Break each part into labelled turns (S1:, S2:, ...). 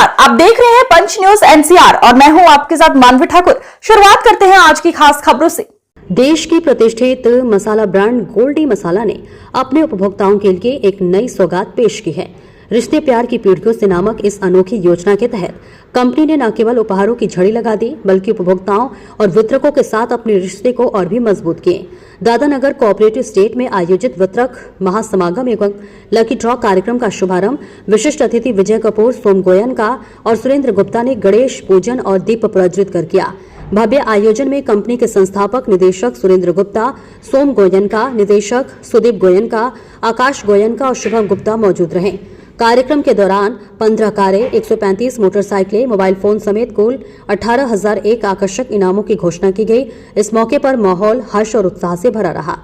S1: नमस्कार, आप देख रहे हैं पंच न्यूज एनसीआर और मैं हूं आपके साथ मानवी ठाकुर। शुरुआत करते हैं आज की खास खबरों से।
S2: देश की प्रतिष्ठित मसाला ब्रांड गोल्डी मसाला ने अपने उपभोक्ताओं के लिए एक नई सौगात पेश की है। रिश्ते प्यार की पीढ़ियों से नामक इस अनोखी योजना के तहत कंपनी ने न केवल उपहारों की झड़ी लगा दी, बल्कि उपभोक्ताओं और वितरकों के साथ अपने रिश्ते को और भी मजबूत किए। दादानगर कोऑपरेटिव स्टेट में आयोजित वितरक महासमागम एवं लकी ड्रॉ कार्यक्रम का शुभारंभ विशिष्ट अतिथि विजय कपूर, सोम गोयनका और सुरेंद्र गुप्ता ने गणेश पूजन और दीप प्रज्वलित कर किया। भव्य आयोजन में कंपनी के संस्थापक निदेशक सुरेंद्र गुप्ता, सोम गोयनका, निदेशक सुदीप गोयनका, आकाश गोयनका और शुभम गुप्ता मौजूद रहे। कार्यक्रम के दौरान 15 कारें, 135 मोटरसाइकिलें, मोबाइल फोन समेत कुल 18,001 आकर्षक इनामों की घोषणा की गई। इस मौके पर माहौल हर्ष और उत्साह से भरा रहा।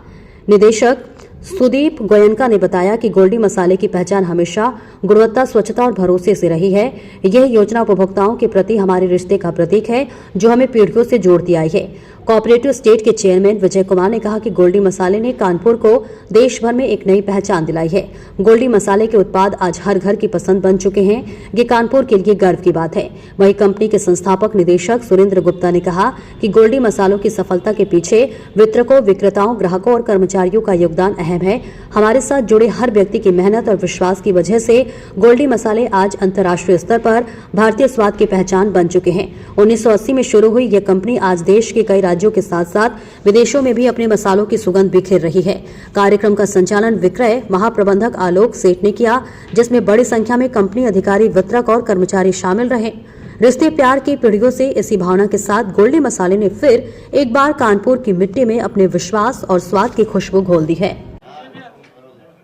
S2: निदेशक सुदीप गोयनका ने बताया कि गोल्डी मसाले की पहचान हमेशा गुणवत्ता, स्वच्छता और भरोसे से रही है। यह योजना उपभोक्ताओं के प्रति हमारे रिश्ते का प्रतीक है, जो हमें पीढ़ियों से जोड़ती आई है। कोऑपरेटिव स्टेट के चेयरमैन विजय कुमार ने कहा कि गोल्डी मसाले ने कानपुर को देश भर में एक नई पहचान दिलाई है। गोल्डी मसाले के उत्पाद आज हर घर की पसंद बन चुके हैं। ये कानपुर के लिए गर्व की बात है। वहीं कंपनी के संस्थापक निदेशक सुरेंद्र गुप्ता ने कहा कि गोल्डी मसालों की सफलता के पीछे वितरकों, विक्रेताओं, ग्राहकों और कर्मचारियों का योगदान अहम है। हमारे साथ जुड़े हर व्यक्ति की मेहनत और विश्वास की वजह से गोल्डी मसाले आज अंतर्राष्ट्रीय स्तर पर भारतीय स्वाद की पहचान बन चुके हैं। 1980 में शुरू हुई यह कंपनी आज देश के कई राज्यों के साथ साथ विदेशों में भी अपने मसालों की सुगंध बिखेर रही है। कार्यक्रम का संचालन विक्रय महाप्रबंधक आलोक सेठ ने किया, जिसमें बड़ी संख्या में कंपनी अधिकारी, वितरक और कर्मचारी शामिल रहे। रिश्ते प्यार की पीढ़ियों से इसी भावना के साथ गोल्डी मसाले ने फिर एक बार कानपुर की मिट्टी में अपने विश्वास और स्वाद की खुशबू घोल दी है।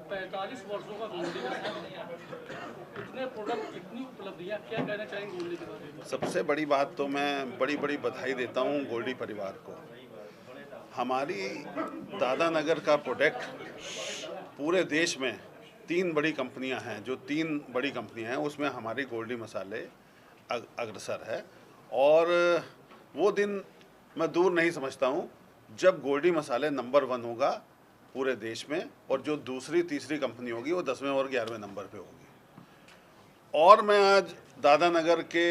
S3: 45 वर्षों का इतने प्रोडक्ट, इतनी उपलब्धियां, क्या कहना चाहेंगे गोल्डी के बारे में?
S4: सबसे बड़ी बात तो मैं बड़ी बधाई देता हूं गोल्डी परिवार को। हमारी दादानगर का प्रोडक्ट पूरे देश में 3 बड़ी कंपनियां हैं, जो 3 बड़ी कंपनियां हैं उसमें हमारी गोल्डी मसाले अग्रसर है। और वो दिन मैं दूर नहीं समझता हूं जब गोल्डी मसाले नंबर 1 होगा पूरे देश में, और जो दूसरी तीसरी कंपनी होगी वो 10वें और 11वें नंबर पे होगी। और मैं आज दादानगर के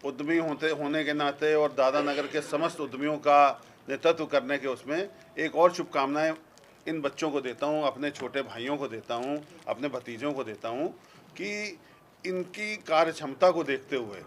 S4: उद्यमी होने के नाते और दादानगर के समस्त उद्यमियों का नेतृत्व करने के उसमें एक और शुभकामनाएं इन बच्चों को देता हूं, अपने छोटे भाइयों को देता हूं, अपने भतीजों को देता हूं कि इनकी कार्य क्षमता को देखते हुए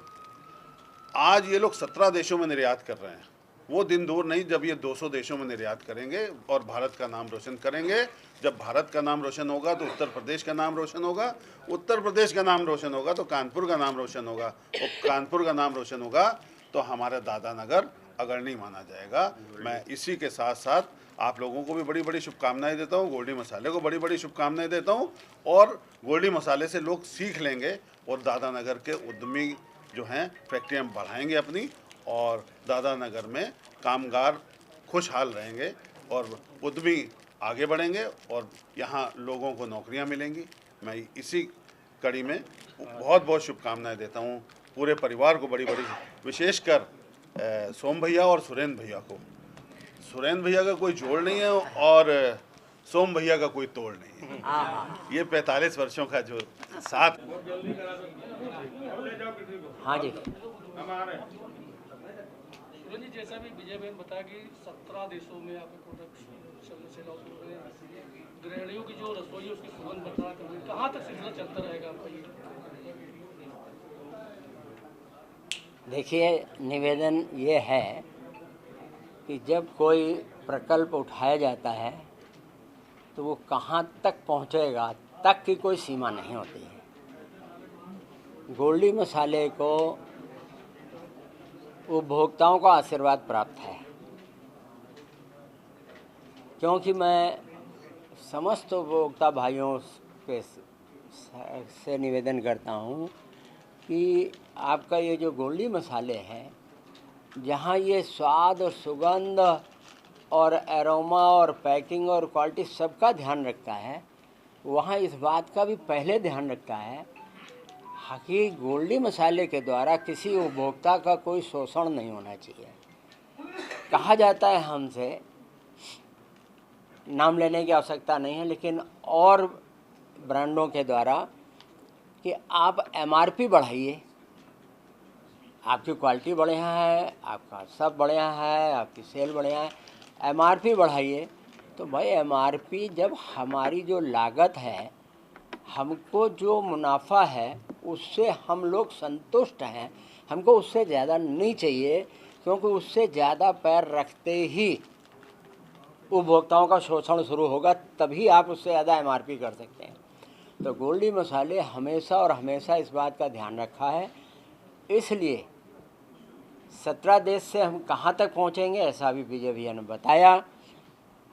S4: आज ये लोग 17 देशों में निर्यात कर रहे हैं। वो दिन दूर नहीं जब ये 200 देशों में निर्यात करेंगे और भारत का नाम रोशन करेंगे। जब भारत का नाम रोशन होगा तो उत्तर प्रदेश का नाम रोशन होगा, उत्तर प्रदेश का नाम रोशन होगा तो कानपुर का नाम रोशन होगा, और कानपुर का नाम रोशन होगा तो हमारा दादानगर अग्रणी माना जाएगा। मैं इसी के साथ साथ आप लोगों को भी बड़ी शुभकामनाएं देता हूं, गोल्डी मसाले को बड़ी शुभकामनाएं देता हूं। और गोल्डी मसाले से लोग सीख लेंगे और दादानगर के उद्यमी जो हैं फैक्ट्रियाँ बढ़ाएंगे अपनी, और दादानगर में कामगार खुशहाल रहेंगे और उद्यमी आगे बढ़ेंगे और यहाँ लोगों को नौकरियाँ मिलेंगी। मैं इसी कड़ी में बहुत शुभकामनाएं देता हूँ पूरे परिवार को, बड़ी विशेषकर सोम भैया और सुरेंद्र भैया को। सुरेंद्र भैया का कोई जोड़ नहीं है और सोम भैया का कोई तोड़ नहीं है। ये 45 वर्षों का जो साथ।
S5: हाँ जी,
S3: जी जैसा भी विजय बहन बताया कि 17 देशों में आपके प्रोडक्ट सेल आउट हो रहे हैं। गृहिणियों की जो रसोई है उसकी सुगंध बरकरार करनी, कहाँ तक सिलसिला चलता रहेगा आपका ये?
S5: देखिए, निवेदन ये है कि जब कोई प्रकल्प उठाया जाता है तो वो कहाँ तक पहुँचेगा तक की कोई सीमा नहीं होती है। गोल्डी मसाले को उपभोक्ताओं का आशीर्वाद प्राप्त है, क्योंकि मैं समस्त उपभोक्ता भाइयों के से निवेदन करता हूँ कि आपका ये जो गोल्डी मसाले हैं, जहाँ ये स्वाद और सुगंध और एरोमा और पैकिंग और क्वालिटी सबका ध्यान रखता है, वहाँ इस बात का भी पहले ध्यान रखता है कि गोल्डी मसाले के द्वारा किसी उपभोक्ता का कोई शोषण नहीं होना चाहिए। कहा जाता है हमसे, नाम लेने की आवश्यकता नहीं है, लेकिन और ब्रांडों के द्वारा कि आप एमआरपी बढ़ाइए आपकी क्वालिटी बढ़िया है, आपका सब बढ़िया है, आपकी सेल बढ़िया है, एमआरपी बढ़ाइए। तो भाई एमआरपी जब हमारी जो लागत है, हमको जो मुनाफा है उससे हम लोग संतुष्ट हैं, हमको उससे ज़्यादा नहीं चाहिए, क्योंकि उससे ज़्यादा पैर रखते ही उपभोक्ताओं का शोषण शुरू होगा, तभी आप उससे ज़्यादा एमआरपी कर सकते हैं। तो गोल्डी मसाले हमेशा और हमेशा इस बात का ध्यान रखा है, इसलिए 17 देश से हम कहाँ तक पहुँचेंगे ऐसा भी विजय भैया ने बताया।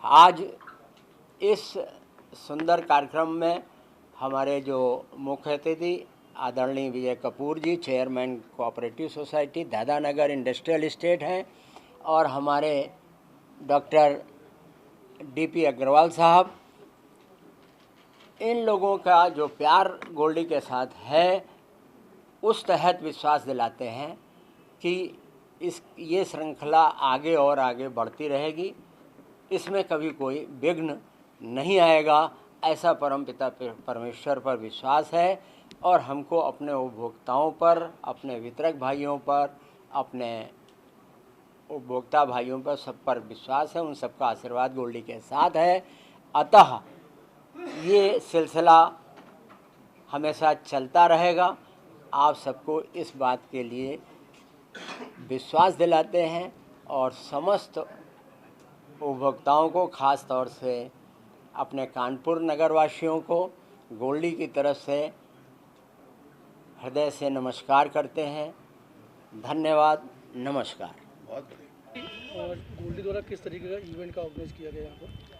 S5: आज इस सुंदर कार्यक्रम में हमारे जो मुख्य अतिथि आदरणीय Vijay Kapoor ji, chairman cooperative society Dadanagar industrial estate हैं, और हमारे डॉक्टर डीपी अग्रवाल साहब, इन लोगों का जो प्यार गोल्डी के साथ है उस तहत विश्वास दिलाते हैं कि ये श्रृंखला आगे और आगे बढ़ती रहेगी, इसमें कभी कोई विघ्न नहीं आएगा, ऐसा परमपिता परमेश्वर पर विश्वास है। और हमको अपने उपभोक्ताओं पर, अपने वितरक भाइयों पर, अपने उपभोक्ता भाइयों पर, सब पर विश्वास है, उन सबका आशीर्वाद गोल्डी के साथ है। अतः ये सिलसिला हमेशा चलता रहेगा। आप सबको इस बात के लिए विश्वास दिलाते हैं और समस्त उपभोक्ताओं को, ख़ास तौर से अपने कानपुर नगरवासियों को गोल्डी की तरफ से हृदय से नमस्कार करते हैं। धन्यवाद, नमस्कार।
S4: बहुत बढ़िया।
S3: और गोल्डी द्वारा किस तरीके का इवेंट का ऑर्गेनाइज किया गया यहाँ पर?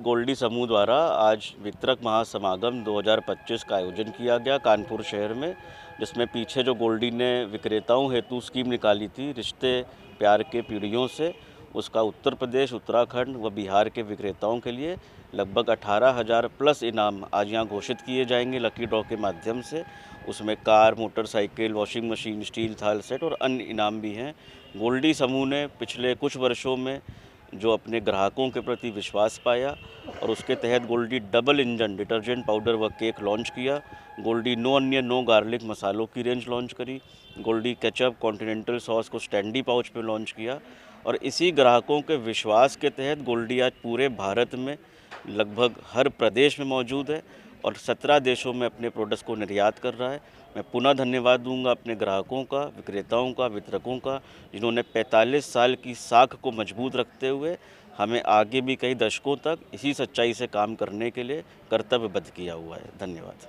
S6: गोल्डी समूह द्वारा आज वितरक महासमागम 2025 का आयोजन किया गया कानपुर शहर में, जिसमें पीछे जो गोल्डी ने विक्रेताओं हेतु स्कीम निकाली थी रिश्ते प्यार के पीढ़ियों से, उसका उत्तर प्रदेश, उत्तराखंड व बिहार के विक्रेताओं के लिए लगभग 18,000 प्लस इनाम आज यहाँ घोषित किए जाएंगे लकी ड्रॉ के माध्यम से। उसमें car, motorcycle, washing machine, steel थाल सेट और अन्य इनाम भी हैं। गोल्डी समूह ने पिछले कुछ वर्षों में जो अपने ग्राहकों के प्रति विश्वास पाया और उसके तहत Goldiee double engine detergent powder व केक लॉन्च किया, Goldiee no onion no garlic मसालों की रेंज लॉन्च करी, गोल्डी केचप कॉन्टिनेंटल सॉस को स्टैंडी पाउच में लॉन्च किया, और इसी ग्राहकों के विश्वास के तहत गोल्डी आज पूरे भारत में लगभग हर प्रदेश में मौजूद है और 17 देशों में अपने प्रोडक्ट्स को निर्यात कर रहा है। मैं पुनः धन्यवाद दूंगा अपने ग्राहकों का, विक्रेताओं का, वितरकों का, जिन्होंने 45 साल की साख को मजबूत रखते हुए हमें आगे भी कई दशकों तक इसी सच्चाई से काम करने के लिए कर्तव्यबद्ध किया हुआ है। धन्यवाद।